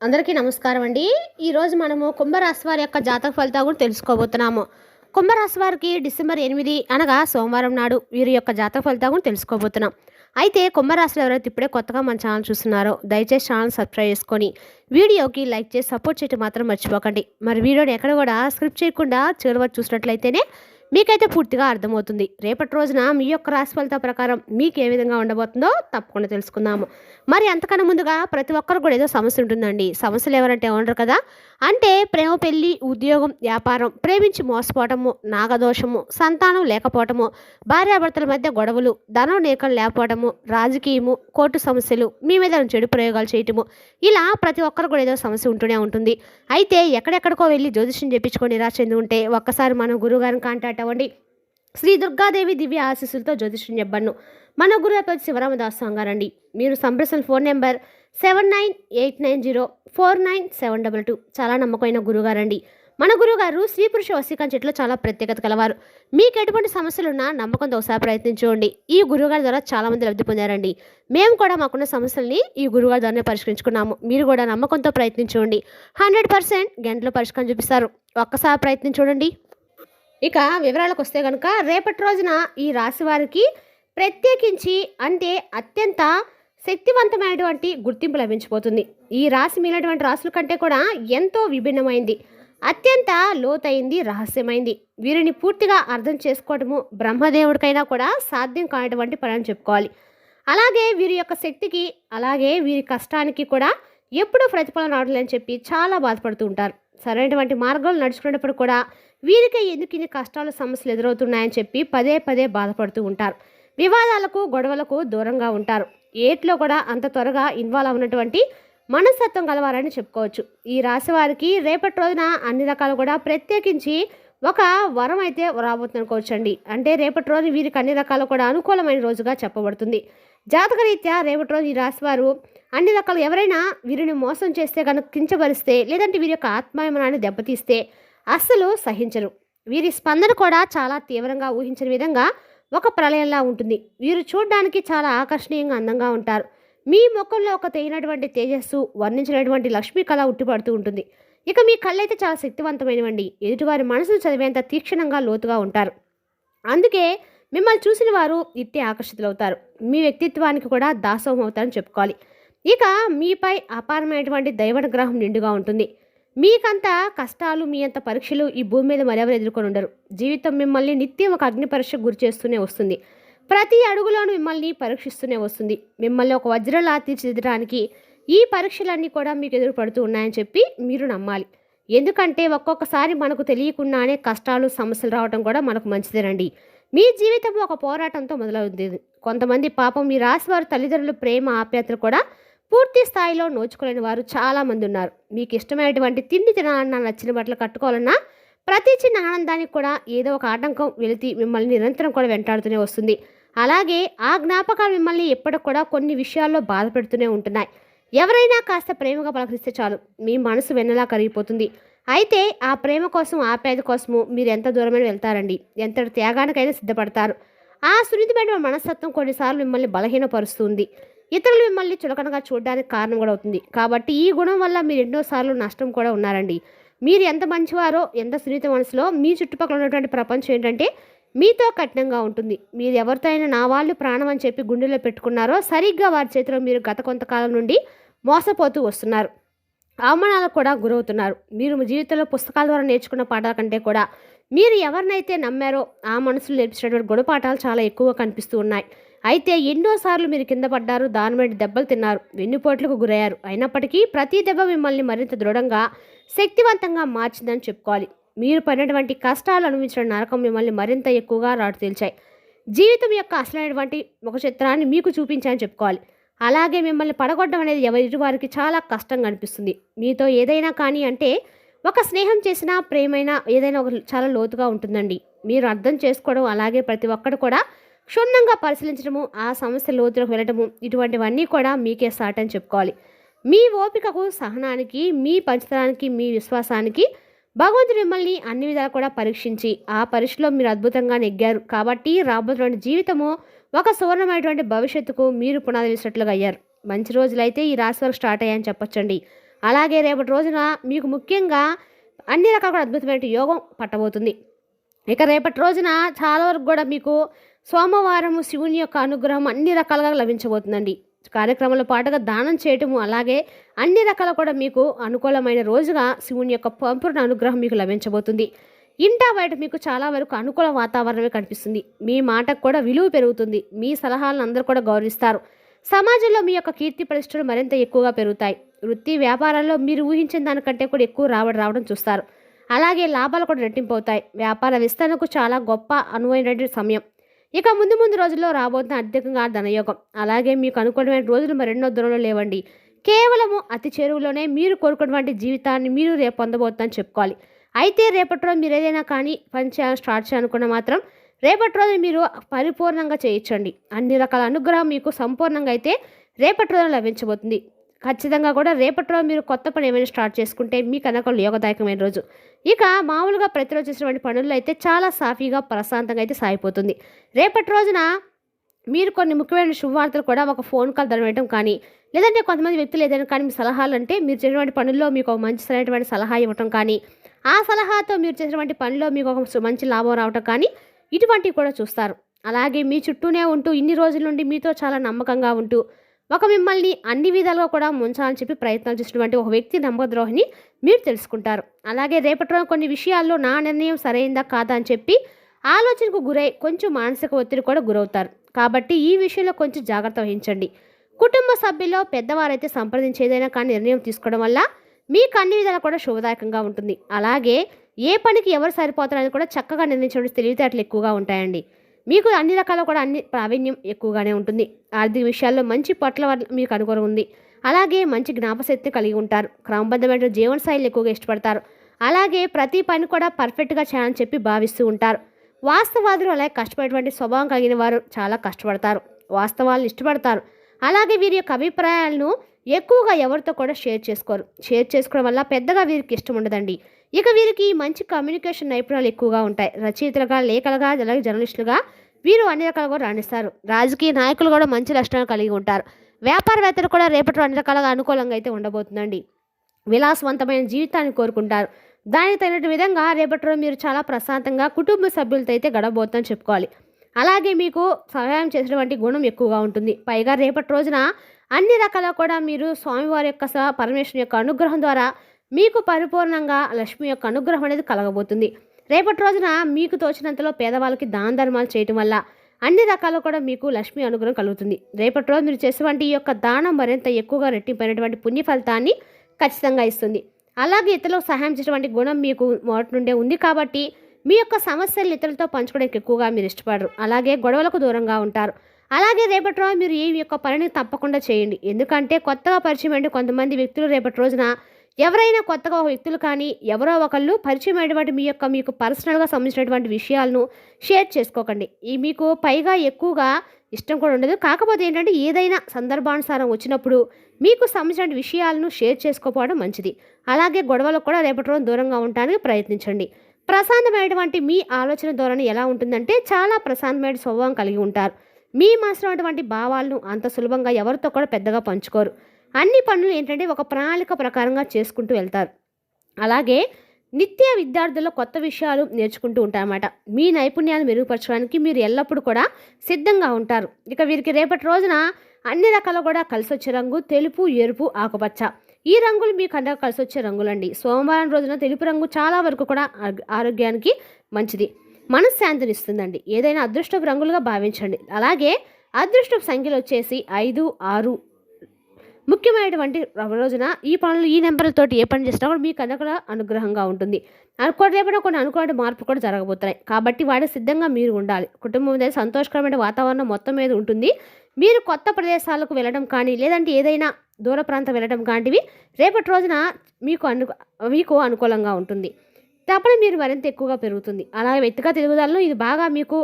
అందరికీ నమస్కారం అండి. ఈరోజు మనము కుంభరాశి వారి యొక్క జాతక ఫలితాలు కూడా తెలుసుకోబోతున్నాము. కుంభరాశి వారికి డిసెంబర్ 8 అనగా సోమవారం నాడు వీరి యొక్క జాతక ఫలితాలు కూడా తెలుసుకోబోతున్నాం. అయితే కుంభరాశిలో ఎవరైతే ఇప్పుడే కొత్తగా మన ఛానల్ చూస్తున్నారో దయచేసి ఛానల్ సబ్స్క్రైబ్ చేసుకొని వీడియోకి లైక్ చేసి సపోర్ట్ చేయడం మాత్రం మర్చిపోకండి. మరి వీడియోని ఎక్కడ కూడా స్క్రిప్ట్ చేయకుండా చివరి వరకు చూసినట్లయితేనే మీకైతే పూర్తిగా అర్థమవుతుంది. రేపటి రోజున మీ యొక్క రాశి ఫలితాల ప్రకారం మీకు ఏ విధంగా ఉండబోతుందో తప్పకుండా తెలుసుకుందాము. మరి అంతకన్నా ముందుగా ప్రతి ఒక్కరు కూడా ఏదో సమస్య ఉంటుందండి. సమస్యలు ఎవరంటే ఉండరు కదా. అంటే ప్రేమ, పెళ్లి, ఉద్యోగం, వ్యాపారం, ప్రేమించి మోసపోవటము, నాగదోషము, సంతానం లేకపోవటము, భార్యాభర్తల మధ్య గొడవలు, ధనం నీకలు లేకపోవటము, రాజకీయము, కోర్టు సమస్యలు, మీ మీద చెడు ప్రయోగాలు చేయటము, ఇలా ప్రతి ఒక్కరు కూడా ఏదో సమస్య ఉంటూనే ఉంటుంది. అయితే ఎక్కడెక్కడికో వెళ్ళి జ్యోతిష్యం చెప్పించుకొని నిరాశ చెంది ఉంటే ఒక్కసారి మనం గురువుగారిని కాంటాక్ట్ అవ్వండి. శ్రీ దుర్గాదేవి దివ్య ఆశీస్సులతో జ్యోతిష్యం చెప్పను. మన గురువు పేరు శివరామదాస్ గారండి. మీరు సంప్రదించిన ఫోన్ నెంబర్ 7989049722. చాలా నమ్మకమైన గురుగారండి. మన గురుగారు స్త్రీ పురుష వశీకరణ చెట్లో చాలా ప్రత్యేకత కలవారు. మీకు ఎటువంటి సమస్యలున్నా నమ్మకంతో ఒకసారి ప్రయత్నించుకోండి. ఈ గురువుగారి ద్వారా చాలామంది లబ్ధి పొందారండి. మేము కూడా మాకున్న సమస్యల్ని ఈ గురువుగారి ద్వారానే పరిష్కరించుకున్నాము. మీరు కూడా నమ్మకంతో ప్రయత్నించుకోండి. 100% గంటలో పరిష్కారం చూపిస్తారు. ఒక్కసారి ప్రయత్నించుకోండి. ఇక వివరాలకు వస్తే కనుక రేపటి రోజున ఈ రాశి వారికి ప్రత్యేకించి అంటే అత్యంత శక్తివంతమైనటువంటి గుర్తింపు లభించబోతుంది. ఈ రాశి మిగిలినటువంటి రాశుల కంటే కూడా ఎంతో విభిన్నమైంది, అత్యంత లోతైంది, రహస్యమైంది. వీరిని పూర్తిగా అర్థం చేసుకోవటము బ్రహ్మదేవుడికైనా కూడా సాధ్యం కానటువంటి పని అని చెప్పుకోవాలి. అలాగే వీరి యొక్క శక్తికి, అలాగే వీరి కష్టానికి కూడా ఎప్పుడూ ప్రతిఫలం రావట్లేదని చెప్పి చాలా బాధపడుతూ ఉంటారు. సరైనటువంటి మార్గాలు నడుచుకునేటప్పుడు కూడా వీరికి ఎందుకు ఇన్ని కష్టాలు, సమస్యలు ఎదురవుతున్నాయని చెప్పి పదే పదే బాధపడుతూ ఉంటారు. వివాదాలకు, గొడవలకు దూరంగా ఉంటారు. ఏట్లో కూడా అంత త్వరగా ఇన్వాల్వ్ అవునటువంటి మనస్తత్వం గలవారని చెప్పుకోవచ్చు. ఈ రాశి వారికి రేపటి రోజున అన్ని రకాలు కూడా ప్రత్యేకించి ఒక వరం అయితే రాబోతుంది అనుకోవచ్చండి. అంటే రేపటి రోజు వీరికి అన్ని రకాలు కూడా అనుకూలమైన రోజుగా చెప్పబడుతుంది. జాతకరీత్యా రేపటి రోజు ఈ రాశి వారు అన్ని రకాలు ఎవరైనా వీరిని మోసం చేస్తే కనుక, కించపరిస్తే, లేదంటే వీరి యొక్క ఆత్మాభిమానాన్ని దెబ్బతీస్తే అస్సలు సహించరు. వీరి స్పందన కూడా చాలా తీవ్రంగా ఊహించిన విధంగా ఒక ప్రళయంలా ఉంటుంది. వీరు చూడడానికి చాలా ఆకర్షణీయంగా, అందంగా ఉంటారు. మీ ముఖంలో ఒక తేనటువంటి తేజస్సు, వర్ణించినటువంటి లక్ష్మీ కళ ఉట్టిపడుతూ ఉంటుంది. ఇక మీ కళ్ళైతే చాలా శక్తివంతమైనవండి. ఎదుటివారి మనసును చదివేంత తీక్షణంగా, లోతుగా ఉంటారు. అందుకే మిమ్మల్ని చూసిన వారు ఇట్టే ఆకర్షితులవుతారు. మీ వ్యక్తిత్వానికి కూడా దాసోహం అవుతారని చెప్పుకోవాలి. ఇక మీపై అపారమైనటువంటి దైవానుగ్రహం నిండుగా ఉంటుంది. మీకంత కష్టాలు, మీ అంత పరీక్షలు ఈ భూమి మీద మరెవరు ఎదుర్కొని ఉండరు. జీవితం మిమ్మల్ని నిత్యం ఒక అగ్ని పరీక్షకు గురి చేస్తూనే వస్తుంది. ప్రతి అడుగులోనూ మిమ్మల్ని పరీక్షిస్తూనే వస్తుంది. మిమ్మల్ని ఒక వజ్రలా తీర్చిదిద్దడానికి ఈ పరీక్షలన్నీ కూడా మీకు ఎదురుపడుతూ ఉన్నాయని చెప్పి మీరు నమ్మాలి. ఎందుకంటే ఒక్కొక్కసారి మనకు తెలియకుండానే కష్టాలు, సమస్యలు రావడం కూడా మనకు మంచిదేనండి. మీ జీవితం ఒక పోరాటంతో మొదలవుతుంది. కొంతమంది పాపం మీ రాశి వారు తల్లిదండ్రుల ప్రేమ, ఆప్యాయతలు కూడా పూర్తి స్థాయిలో నోచుకోలేని వారు చాలామంది ఉన్నారు. మీకు ఇష్టమైనటువంటి తిండి తినాలన్నా, నచ్చిన బట్టలు కట్టుకోవాలన్నా, ప్రతి చిన్న ఆనందానికి కూడా ఏదో ఒక ఆటంకం వెళితే మిమ్మల్ని నిరంతరం కూడా వెంటాడుతూనే వస్తుంది. అలాగే ఆ జ్ఞాపకాలు మిమ్మల్ని ఎప్పటికి కూడా కొన్ని విషయాల్లో బాధ పెడుతూనే ఉంటున్నాయి. ఎవరైనా కాస్త ప్రేమగా పలకరిస్తే చాలు మీ మనసు వెన్నలా కరిగిపోతుంది. అయితే ఆ ప్రేమ కోసం, ఆప్యాయత కోసము మీరు ఎంత దూరమైన వెళ్తారండి. ఎంతటి త్యాగానికైనా సిద్ధపడతారు. ఆ సున్నితమైన మనస్తత్వం కొన్నిసార్లు మిమ్మల్ని బలహీనపరుస్తుంది. ఇతరులు మిమ్మల్ని చులకనగా చూడడానికి కారణం కూడా అవుతుంది. కాబట్టి ఈ గుణం వల్ల మీరు ఎన్నోసార్లు నష్టం కూడా ఉన్నారండి. మీరు ఎంత మంచివారో, ఎంత సున్నిత మనసులో మీ చుట్టుపక్కల ఉన్నటువంటి ప్రపంచం ఏంటంటే మీతో కఠినంగా ఉంటుంది. మీరు ఎవరితో అయినా నా వాళ్ళు ప్రాణం అని చెప్పి గుండెలో పెట్టుకున్నారో సరిగ్గా వారి చేతిలో మీరు గత కొంతకాలం నుండి మోసపోతూ వస్తున్నారు. అవమానాలకు కూడా గురవుతున్నారు. మీరు మీ జీవితంలో పుస్తకాల ద్వారా నేర్చుకున్న పాఠాల కంటే కూడా మీరు ఎవరినైతే నమ్మారో ఆ మనసులు నేర్పించినటువంటి గుణపాఠాలు చాలా ఎక్కువగా కనిపిస్తూ ఉన్నాయి. అయితే ఎన్నోసార్లు మీరు కింద పడ్డారు, దాని మీద దెబ్బలు తిన్నారు, వెన్నుపోట్లకు గురయ్యారు. అయినప్పటికీ ప్రతి దెబ్బ మిమ్మల్ని మరింత దృఢంగా, శక్తివంతంగా మార్చిందని చెప్పుకోవాలి. మీరు పడినటువంటి కష్టాలు, అనుభవించిన నరకం మిమ్మల్ని మరింత ఎక్కువగా రాటు తేల్చాయి. జీవితం యొక్క అసలైనటువంటి ఒక చిత్రాన్ని మీకు చూపించాలని చెప్పుకోవాలి. అలాగే మిమ్మల్ని పడగొట్టడం అనేది ఎవరి వారికి చాలా కష్టంగా అనిపిస్తుంది. మీతో ఏదైనా కానీ అంటే ఒక స్నేహం చేసినా, ప్రేమైనా, ఏదైనా ఒక చాలా లోతుగా ఉంటుందండి. మీరు అర్థం చేసుకోవడం, అలాగే ప్రతి ఒక్కరు కూడా క్షుణ్ణంగా పరిశీలించడము, ఆ సమస్య లోతులకు వెళ్ళటము, ఇటువంటివన్నీ కూడా మీకే సాటని చెప్పుకోవాలి. మీ ఓపికకు, సహనానికి, మీ పంచతనానికి, మీ విశ్వాసానికి భగవంతుడు మిమ్మల్ని అన్ని విధాలు కూడా పరీక్షించి ఆ పరీక్షలో మీరు అద్భుతంగా నెగ్గారు. కాబట్టి రాబోతున్న జీవితము ఒక సువర్ణమైనటువంటి భవిష్యత్తుకు మీరు పునాది వేసినట్లుగా అయ్యారు. మంచి రోజులైతే ఈ రాశి వారికి స్టార్ట్ అయ్యాయని చెప్పొచ్చండి. అలాగే రేపటి రోజున మీకు ముఖ్యంగా అన్ని రకాల కూడా అద్భుతమైన యోగం పట్టబోతుంది. ఇక రేపటి రోజున చాలా వరకు కూడా మీకు సోమవారము శివుని యొక్క అనుగ్రహం అన్ని రకాలుగా లభించబోతుందండి. కార్యక్రమంలో పాటుగా దానం చేయటము, అలాగే అన్ని రకాల కూడా మీకు అనుకూలమైన రోజుగా శివుని యొక్క సంపూర్ణ అనుగ్రహం మీకు లభించబోతుంది. ఇంటా బయట మీకు చాలా వరకు అనుకూల వాతావరణమే కనిపిస్తుంది. మీ మాటకు కూడా విలువ పెరుగుతుంది. మీ సలహాలను అందరూ కూడా గౌరవిస్తారు. సమాజంలో మీ యొక్క కీర్తి ప్రతిష్టలు మరింత ఎక్కువగా పెరుగుతాయి. వృత్తి వ్యాపారాల్లో మీరు ఊహించిన దానికంటే కూడా ఎక్కువ రావడం చూస్తారు. అలాగే లాభాలు కూడా రెట్టింపు అవుతాయి. వ్యాపార విస్తరణకు చాలా గొప్ప అనువైన సమయం. ఇక ముందు ముందు రోజుల్లో రాబోతున్న అధికంగా ధనయోగం, అలాగే మీకు అనుకూలమైన రోజులు మరెన్నో దూరంలో లేవండి. కేవలము అతి చేరువలోనే మీరు కోరుకున్నటువంటి జీవితాన్ని మీరు రేపు పొందబోతుందని చెప్పుకోవాలి. అయితే రేపటి రోజు మీరు ఏదైనా కానీ పని చేయాలని స్టార్ట్ చేయాలనుకున్న మాత్రం రేపటి రోజు మీరు పరిపూర్ణంగా చేయొచ్చండి. అన్ని రకాల అనుగ్రహం మీకు సంపూర్ణంగా అయితే రేపటి రోజున లభించబోతుంది. ఖచ్చితంగా కూడా రేపటి రోజు మీరు కొత్త పని ఏమైనా స్టార్ట్ చేసుకుంటే మీకు అనుకూల యోగదాయకమైన రోజు. ఇక మామూలుగా ప్రతిరోజు చేసినటువంటి పనుల్లో అయితే చాలా సాఫీగా ప్రశాంతంగా అయితే సాగిపోతుంది. రేపటి రోజున మీరు కొన్ని ముఖ్యమైన శుభవార్తలు కూడా ఒక ఫోన్ కాల్ ద్వారా వేయడం కానీ, లేదంటే కొంతమంది వ్యక్తులు ఏదైనా కానీ మీ సలహాలు అంటే మీరు చేసినటువంటి పనుల్లో మీకు ఒక మంచి సరైనటువంటి సలహా ఇవ్వటం కానీ, ఆ సలహాతో మీరు చేసినటువంటి పనిలో మీకు ఒక మంచి లాభం రావటం కానీ, ఇటువంటివి కూడా చూస్తారు. అలాగే మీ చుట్టూనే ఉంటూ ఇన్ని రోజుల నుండి మీతో చాలా నమ్మకంగా ఉంటూ ఒక మిమ్మల్ని అన్ని విధాలుగా కూడా ముంచాలని చెప్పి ప్రయత్నాలు చేసినటువంటి ఒక వ్యక్తి నమ్మద్రోహిని మీరు తెలుసుకుంటారు. అలాగే రేపటి రోజు కొన్ని విషయాల్లో నా నిర్ణయం సరైందా కాదా అని చెప్పి ఆలోచనకు గురై కొంచెం మానసిక ఒత్తిడి కూడా గురవుతారు. కాబట్టి ఈ విషయంలో కొంచెం జాగ్రత్త వహించండి. కుటుంబ సభ్యుల్లో పెద్దవారైతే సంప్రదించేదైనా కానీ నిర్ణయం తీసుకోవడం వల్ల మీకు అన్ని విధాలు కూడా శుభదాయకంగా ఉంటుంది. అలాగే ఏ పనికి ఎవరు సరిపోతారని కూడా చక్కగా నిర్ణయించడం తెలివితేటలు ఎక్కువగా ఉంటాయండి. మీకు అన్ని రకాల కూడా అన్ని ప్రావీణ్యం ఎక్కువగానే ఉంటుంది. ఆర్థిక విషయాల్లో మంచి పట్ల మీకు అనుకూలం ఉంది. అలాగే మంచి జ్ఞాపశక్తి కలిగి ఉంటారు. క్రమబద్ధమైన జీవనశైలి ఎక్కువగా ఇష్టపడతారు. అలాగే ప్రతి పని కూడా పర్ఫెక్ట్గా చేయాలని చెప్పి భావిస్తూ ఉంటారు. వాస్తవాదులు అలాగే కష్టపడేటువంటి స్వభావం కలిగిన వారు చాలా కష్టపడతారు. వాస్తవాలను ఇష్టపడతారు. అలాగే వీరి యొక్క అభిప్రాయాలను ఎక్కువగా ఎవరితో కూడా షేర్ చేసుకోరు. షేర్ చేసుకోవడం వల్ల పెద్దగా వీరికి ఇష్టం ఉండదండి. ఇక వీరికి మంచి కమ్యూనికేషన్ నైపుణ్యాలు ఎక్కువగా ఉంటాయి. రచయితలుగా, లేఖలుగా, అలాగే జర్నలిస్టులుగా వీరు అన్ని రకాలుగా రాణిస్తారు. రాజకీయ నాయకులు కూడా మంచి లక్షణాలు కలిగి ఉంటారు. వ్యాపారవేత్తలు కూడా రేపటి అన్ని రకాలుగా అనుకూలంగా అయితే ఉండబోతుందండి. విలాసవంతమైన జీవితాన్ని కోరుకుంటారు. దానికి తగినట్టు విధంగా రేపటి రోజు మీరు చాలా ప్రశాంతంగా కుటుంబ సభ్యులతో అయితే గడవబోతుందని చెప్పుకోవాలి. అలాగే మీకు సహాయం చేసేటువంటి గుణం ఎక్కువగా ఉంటుంది. పైగా రేపటి రోజున అన్ని రకాల కూడా మీరు స్వామివారి యొక్క పరమేశ్వరుని యొక్క అనుగ్రహం ద్వారా మీకు పరిపూర్ణంగా లక్ష్మి యొక్క అనుగ్రహం అనేది కలగబోతుంది. రేపటి రోజున మీకు తోచినంతలో పేదవాళ్ళకి దాన ధర్మాలు చేయటం వల్ల అన్ని రకాలు కూడా మీకు లక్ష్మి అనుగ్రహం కలుగుతుంది. రేపటి రోజు మీరు చేసేటువంటి ఈ యొక్క దానం మరింత ఎక్కువగా రెట్టింపైనటువంటి పుణ్య ఫలితాన్ని ఖచ్చితంగా ఇస్తుంది. అలాగే ఇతరులకు సహాయం చేసేటువంటి గుణం మీకు మొదటి నుండే ఉంది కాబట్టి మీ యొక్క సమస్యలు ఇతరులతో పంచుకోవడానికి ఎక్కువగా మీరు ఇష్టపడరు. అలాగే గొడవలకు దూరంగా ఉంటారు. అలాగే రేపటి రోజు మీరు ఈ యొక్క పనిని తప్పకుండా చేయండి. ఎందుకంటే కొత్తగా పరిచయం అంటే కొంతమంది వ్యక్తులు రేపటి రోజున ఎవరైనా కొత్తగా ఒక వ్యక్తులు కానీ ఎవరో ఒకళ్ళు పరిచయం అయినటువంటి మీకు పర్సనల్గా సంబంధించినటువంటి విషయాలను షేర్ చేసుకోకండి. ఈ మీకు పైగా ఎక్కువగా ఇష్టం కూడా ఉండదు. కాకపోతే ఏంటంటే ఏదైనా సందర్భానుసారం వచ్చినప్పుడు మీకు సంబంధించిన విషయాలను షేర్ చేసుకోకపోవడం మంచిది. అలాగే గొడవలకు కూడా రేపటి రోజు దూరంగా ఉండడానికి ప్రయత్నించండి. ప్రశాంతమైనటువంటి మీ ఆలోచన ధోరణి ఎలా ఉంటుందంటే చాలా ప్రశాంతమైన స్వభావం కలిగి ఉంటారు. మీ మనసులో ఉన్నటువంటి భావాలను అంత సులభంగా ఎవరితో కూడా పెద్దగా పంచుకోరు. అన్ని పనులు ఏంటంటే ఒక ప్రణాళిక ప్రకారంగా చేసుకుంటూ వెళ్తారు. అలాగే నిత్య విద్యార్థుల్లో కొత్త విషయాలు నేర్చుకుంటూ ఉంటారన్నమాట. మీ నైపుణ్యాలు మెరుగుపరచడానికి మీరు ఎల్లప్పుడూ కూడా సిద్ధంగా ఉంటారు. ఇక వీరికి రేపటి రోజున అన్ని రకాలు కూడా కలిసి వచ్చే రంగు తెలుపు, ఎరుపు, ఆకుపచ్చ. ఈ రంగులు మీకు అందరూ కలిసి వచ్చే రంగులండి. సోమవారం రోజున తెలుపు రంగు చాలా వరకు కూడా ఆరోగ్యానికి మంచిది, మనశ్శాంతిని ఇస్తుందండి. ఏదైనా అదృష్టపు రంగులుగా భావించండి. అలాగే అదృష్టపు సంఖ్యలు వచ్చేసి 5, 6. ముఖ్యమైనటువంటి రోజున ఈ పనులు ఈ నెంబర్లతోటి ఏ పని చేసినా కూడా మీకు అనుగ్రహంగా ఉంటుంది. రేపటి కొన్ని అనుకూల మార్పులు కూడా జరగబోతున్నాయి. కాబట్టి వాటికి సిద్ధంగా మీరు ఉండాలి. కుటుంబం మీద సంతోషకరమైన వాతావరణం మొత్తం మీద ఉంటుంది. మీరు కొత్త ప్రదేశాలకు వెళ్ళడం కానీ లేదంటే ఏదైనా దూర ప్రాంతం వెళ్ళడం కాంటివి రేపటి రోజున మీకు అనుకూలంగా ఉంటుంది. తప్పని మీరు మరింత ఎక్కువగా పెరుగుతుంది. అలాగే వ్యక్తిగత ఎదుగుదలలో ఇది బాగా మీకు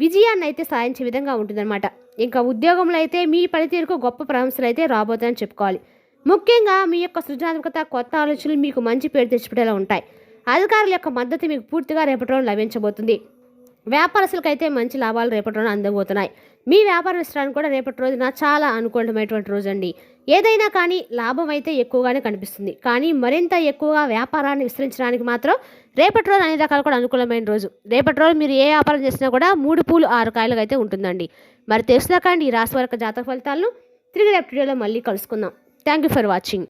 విజయాన్ని అయితే సాధించే విధంగా ఉంటుందన్నమాట. ఇంకా ఉద్యోగంలో అయితే మీ పనితీరుకు గొప్ప ప్రశంసలు అయితే రాబోతాయని చెప్పుకోవాలి. ముఖ్యంగా మీ యొక్క సృజనాత్మకత, కొత్త ఆలోచనలు మీకు మంచి పేరు తెచ్చిపెట్టేలా ఉంటాయి. అధికారుల యొక్క మద్దతు మీకు పూర్తిగా రేపటి రోజు లభించబోతుంది. వ్యాపారస్తులకైతే మంచి లాభాలు రేపటి రోజున అందబోతున్నాయి. మీ వ్యాపార విస్తరణకు కూడా రేపటి రోజున చాలా అనుకూలమైనటువంటి రోజు అండి. ఏదైనా కానీ లాభం అయితే ఎక్కువగానే కనిపిస్తుంది, కానీ మరింత ఎక్కువగా వ్యాపారాన్ని విస్తరించడానికి మాత్రం రేపటి రోజు అన్ని రకాలు కూడా అనుకూలమైన రోజు. రేపటి రోజు మీరు ఏ వ్యాపారం చేసినా కూడా 3 పూలు 6 కాయలుగా అయితే ఉంటుందండి. మరి తెలుసుదాకా అండి ఈ రాశి వారి యొక్క జాతక ఫలితాలను తిరిగి రేపటి వీడియోలో మళ్ళీ కలుసుకుందాం. Thank you for watching.